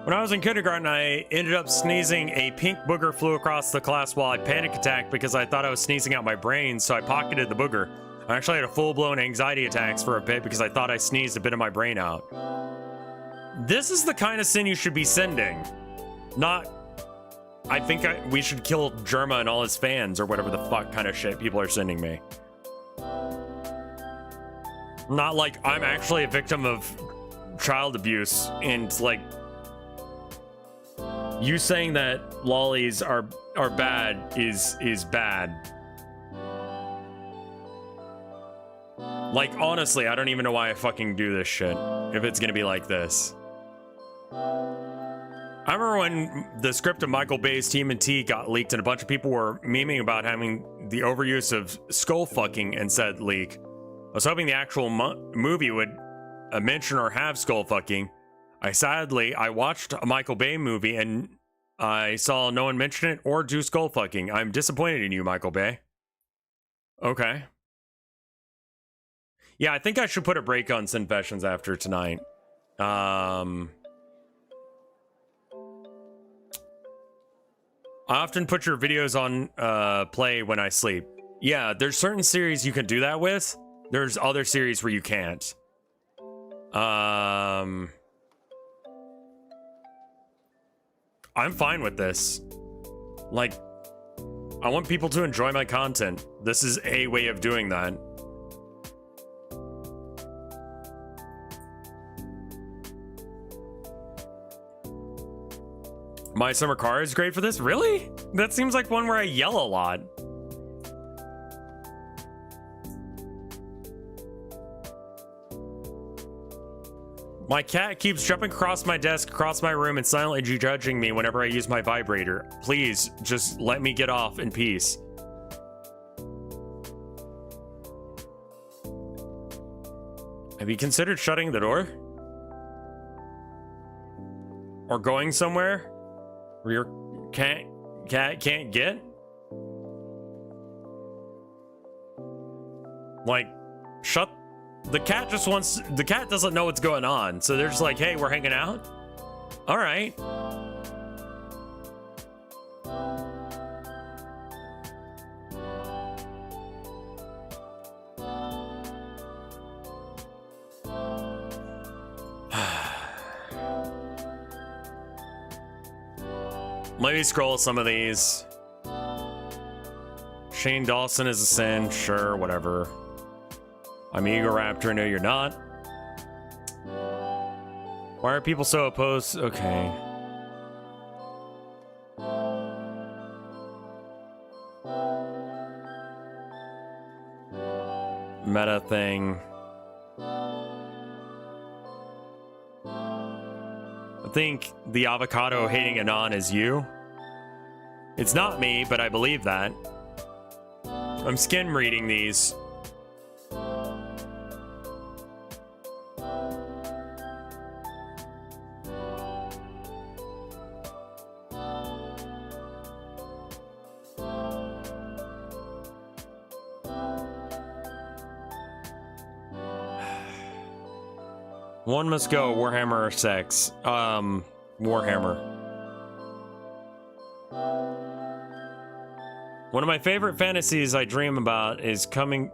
When I was in kindergarten, I ended up sneezing. A pink booger flew across the class while I panic attacked because I thought I was sneezing out my brain, so I pocketed the booger. I actually had a full-blown anxiety attacks for a bit because I thought I sneezed a bit of my brain out. This is the kind of sin you should be sending. Not, I think we should kill Germa and all his fans, or whatever the fuck kind of shit people are sending me. Not like I'm actually a victim of child abuse, and like you saying that lollies are bad is bad. Like honestly, I don't even know why I fucking do this shit if it's gonna be like this. I remember when the script of Michael Bay's TMNT got leaked and a bunch of people were memeing about having the overuse of skull fucking and said leak. I was hoping the actual movie would mention or have skull fucking. I watched a Michael Bay movie and I saw no one mention it or do skull fucking. I'm disappointed in you, Michael Bay. Okay. Yeah, I think I should put a break on Sinfessions after tonight. I often put your videos on play when I sleep. Yeah, there's certain series you can do that with. There's other series where you can't. I'm fine with this. Like, I want people to enjoy my content. This is a way of doing that. My summer car is great for this? Really? That seems like one where I yell a lot. My cat keeps jumping across my desk, across my room, and silently judging me whenever I use my vibrator. Please, just let me get off in peace. Have you considered shutting the door? Or going somewhere where your cat can't get? Like, shut. The cat just wants. The cat doesn't know what's going on, so they're just like, "Hey, we're hanging out." All right. Let me scroll some of these. Shane Dawson is a sin. Sure, whatever. I'm Eagle Raptor. No, you're not. Why are people so opposed? Okay. Meta thing. I think the avocado hating Anon is you. It's not me, but I believe that. I'm skim reading these. One must go, Warhammer or sex. Warhammer. One of my favorite fantasies I dream about is come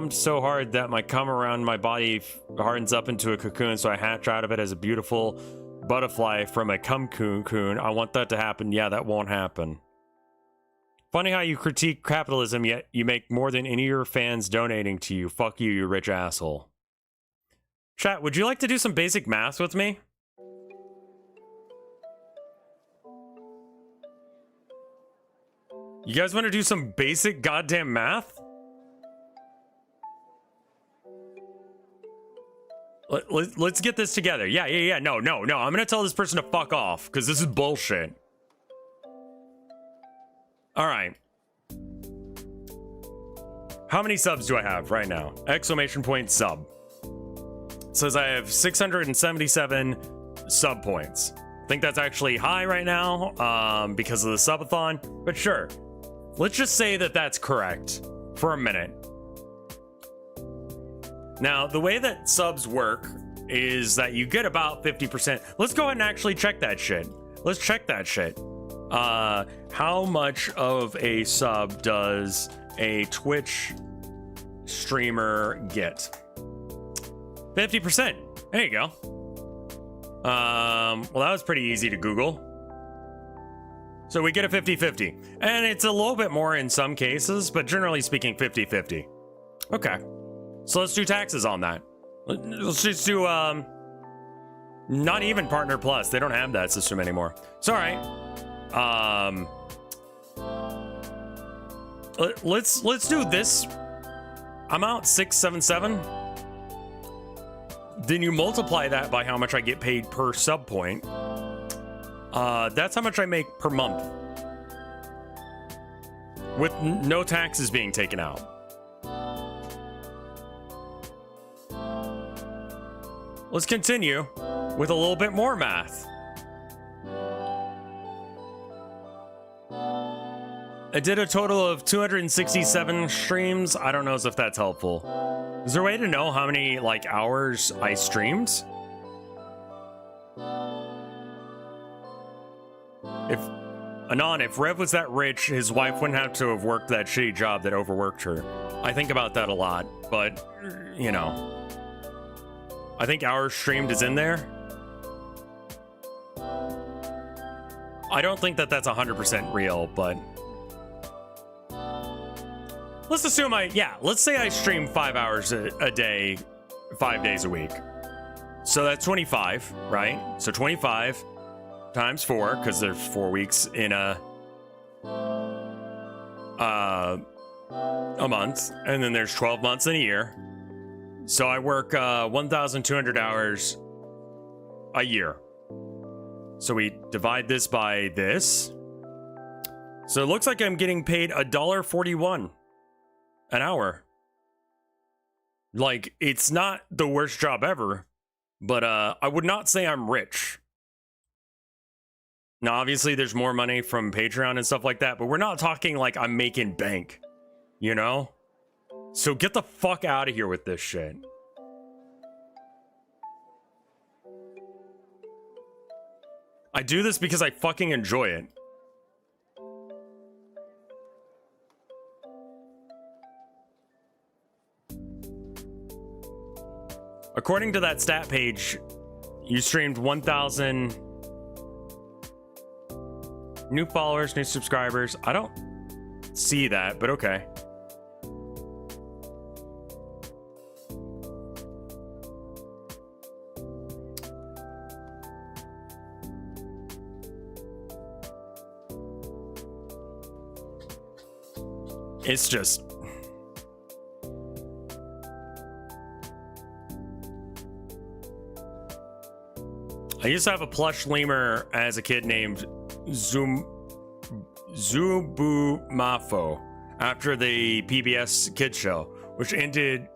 so hard that my cum around my body hardens up into a cocoon, so I hatch out of it as a beautiful butterfly from a cum cocoon. I want that to happen. Yeah, that won't happen. Funny how you critique capitalism, yet you make more than any of your fans donating to you. Fuck you, you rich asshole. Chat, would you like to do some basic math with me? You guys want to do some basic goddamn math? Let's get this together. Yeah. No. I'm gonna tell this person to fuck off, because this is bullshit. Alright. How many subs do I have right now? Exclamation point sub. Says I have 677 sub points. I think that's actually high right now because of the subathon, but sure. Let's just say that that's correct for a minute. Now, the way that subs work is that you get about 50%. Let's go ahead and actually check that shit. Let's check that shit. How much of a sub does a Twitch streamer get? 50%. There you go. Well, that was pretty easy to Google. So we get a 50-50. And it's a little bit more in some cases, but generally speaking, 50-50. Okay. So let's do taxes on that. Let's just do, not even Partner Plus. They don't have that system anymore. It's all right. Let's do this amount, 677. Then you multiply that by how much I get paid per sub point. That's how much I make per month. With no taxes being taken out. Let's continue with a little bit more math. I did a total of 267 streams. I don't know if that's helpful. Is there a way to know how many, like, hours I streamed? Anon, if Rev was that rich, his wife wouldn't have to have worked that shitty job that overworked her. I think about that a lot, but, you know. I think hours streamed is in there. I don't think that that's 100% real, but... let's assume let's say I stream 5 hours a day, 5 days a week. So that's 25, right? So 25 times 4, because there's 4 weeks in a month, and then there's 12 months in a year. So I work 1,200 hours a year. So we divide this by this. So it looks like I'm getting paid $1.41 an hour. Like, it's not the worst job ever, but I would not say I'm rich. Now, obviously, there's more money from Patreon and stuff like that, but we're not talking like I'm making bank, you know? So get the fuck out of here with this shit. I do this because I fucking enjoy it. According to that stat page, you streamed 1,000 new followers, new subscribers. I don't see that, but okay. It's just... I used to have a plush lemur as a kid named Zubumafo after the PBS kids show, which I ended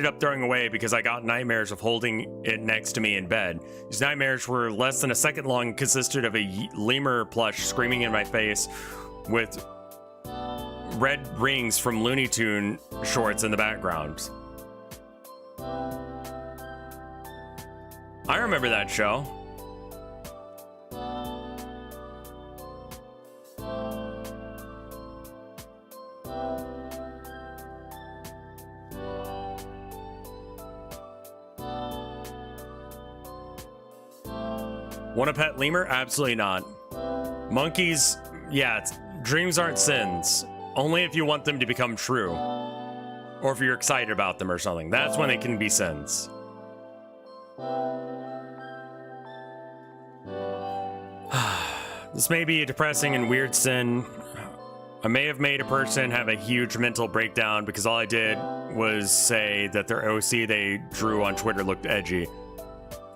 up throwing away because I got nightmares of holding it next to me in bed. These nightmares were less than a second long and consisted of a lemur plush screaming in my face with red rings from Looney Tune shorts in the background. I remember that show. Want a pet lemur? Absolutely not. Monkeys, yeah, dreams aren't sins. Only if you want them to become true. Or if you're excited about them or something. That's when they can be sins. This may be a depressing and weird sin. I may have made a person have a huge mental breakdown because all I did was say that their OC they drew on Twitter looked edgy.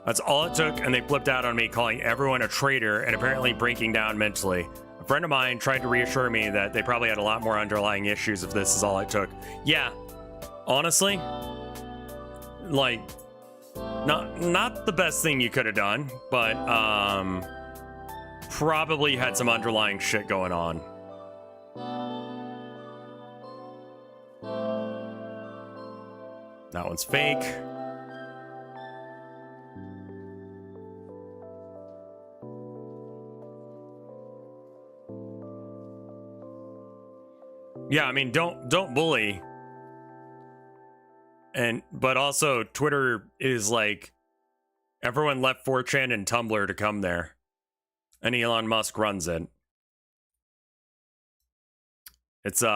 That's all it took, and they flipped out on me, calling everyone a traitor and apparently breaking down mentally. A friend of mine tried to reassure me that they probably had a lot more underlying issues if this is all it took. Yeah, honestly, like, not the best thing you could have done, but probably had some underlying shit going on. That one's fake. Yeah, I mean, don't bully. But also Twitter is like everyone left 4chan and Tumblr to come there. And Elon Musk runs it. It's this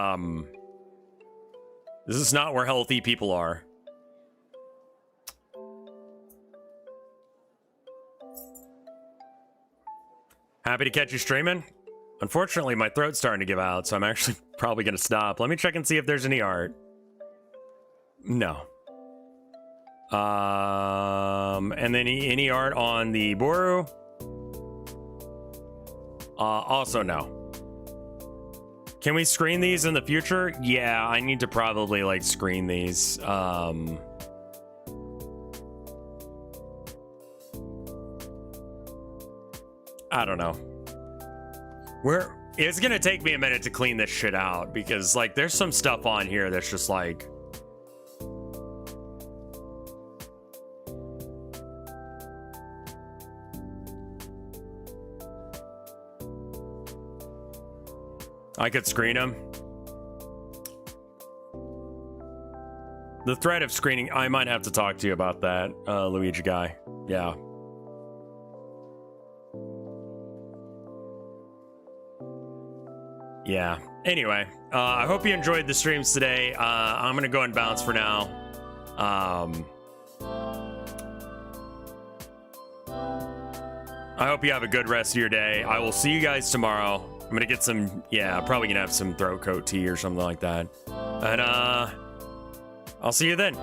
is not where healthy people are. Happy to catch you streaming. Unfortunately, my throat's starting to give out, so I'm actually probably going to stop. Let me check and see if there's any art. No. And then any art on the Boru? Also no. Can we screen these in the future? Yeah, I need to probably, like, screen these. I don't know. It's gonna take me a minute to clean this shit out because, like, there's some stuff on here that's just like, I could screen him. The threat of screening, I might have to talk to you about that, Luigi guy. Yeah. Yeah. Anyway, I hope you enjoyed the streams today. I'm gonna go and bounce for now. I hope you have a good rest of your day. I will see you guys tomorrow. I'm gonna get some, yeah, probably gonna have some throat coat tea or something like that. And I'll see you then.